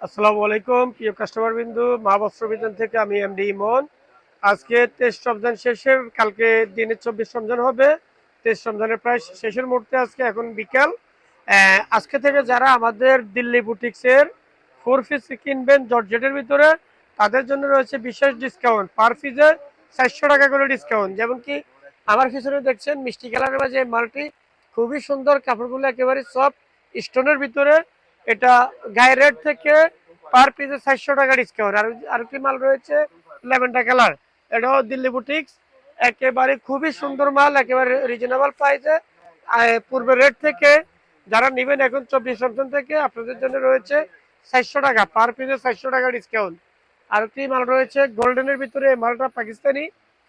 আসসালামু আলাইকুম প্রিয় কাস্টমার বিন্দু, মা বস্ত্র বিতান থেকে আমি এমডি ইমন। আজকে 23 রমজান শেষের, কালকে দিনে 24 রমজান হবে। 23 রমজানের প্রায় শেষের মুহূর্তে আজকে, এখন বিকাল। আজকে থেকে যারা আমাদের দিল্লি বুটিক্সের 4 পিস কিনবেন জর্জেটের ভিতরে, তাদের জন্য রয়েছে বিশেষ ডিসকাউন্ট। পার পিসে 400 টাকা করে ডিসকাউন্ট। যেমন কি আমার পিছনে দেখছেন মিষ্টি কালারের মাঝে মালটি, খুবই সুন্দর, কাপড়গুলো একেবারে সফট, স্টোনের ভিতরে। এটা গায়ে রেট থেকে পার পিসে 400 টাকা ডিসকাউন্ট। আর কি মাল রয়েছে, ল্যাভেন্ডার কালার, এটাও দিল্লি বুটিক্স। একেবারে খুবই সুন্দর মাল, একেবারে রিজনেবল প্রাইসে। পূর্বের রেট থেকে যারা নেবেন এখন 24 রমজান থেকে আপনাদের জন্য রয়েছে 400 টাকা, পার পিসে 400 টাকা ডিসকাউন্ট। আর কি মাল রয়েছে গোল্ডেনের ভিতরে, মালটা পাকিস্তানি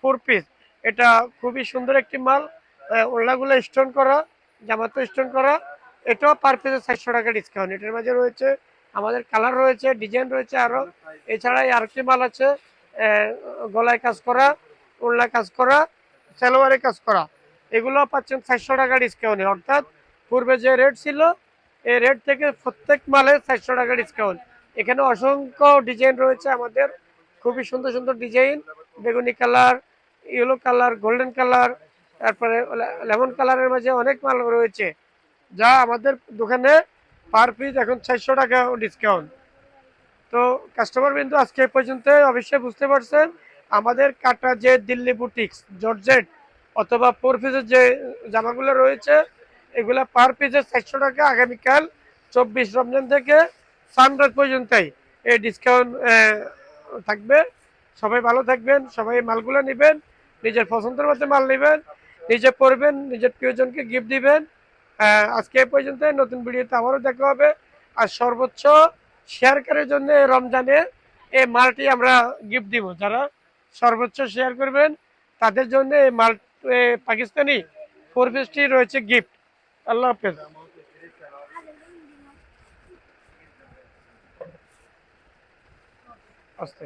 4 পিস। এটা খুবই সুন্দর একটি মাল, ওড়নাগুলো স্টোন করা, জামাতে স্টোন করা। এটাও পার পিসে 400 টাকা ডিসকাউন্ট। এটার মাঝে রয়েছে আমাদের কালার রয়েছে, ডিজাইন রয়েছে আরো। এছাড়া আরেকটি মাল আছে, গলায় কাজ করা, ওড়না কাজ করা, সালোয়ারে কাজ করা। এগুলো পাচ্ছেন 400 টাকা ডিসকাউন্টে। অর্থাৎ পূর্বে যে রেট ছিল, এই রেট থেকে প্রত্যেক মালে 400 টাকা ডিসকাউন্ট। এখানে অসংখ্য ডিজাইন রয়েছে আমাদের, খুবই সুন্দর সুন্দর ডিজাইন। বেগুনি colour, yellow colour, golden colour, তারপরে লেমন কালারের মাঝে অনেক মাল রয়েছে, যা আমাদের দোকানে পার পিস এখন 400 টাকা ডিসকাউন্ট। তো কাস্টমার বিন্দু, আজকে এই পর্যন্ত। অবশ্যই বুঝতে পারছেন আমাদের কাটা যে দিল্লি বুটিক্স জর্জেট অথবা 4 পিসের যে জামাগুলো রয়েছে, এগুলা পার পিসে 400 টাকা। আগামীকাল 24 রমজান থেকে সানরাইজ পর্যন্তই এই ডিসকাউন্ট থাকবে। সবাই ভালো থাকবেন, সবাই মালগুলো নেবেন, নিজের পছন্দের মতো মাল নেবেন, নিজে পরবেন, নিজের প্রিয়জনকে গিফট দিবেন। আজকে এই পর্যন্ত, নতুন ভিডিওতে আবারও দেখা হবে। আর সর্বোচ্চ শেয়ারকারীর জন্য রমজানে এই মালটি আমরা গিফট দিব। যারা সর্বোচ্চ শেয়ার করবেন তাদের জন্য এই মাল, পাকিস্তানি 4 পিসটি রয়েছে গিফট। আল্লাহ হাফেজ। আস্তে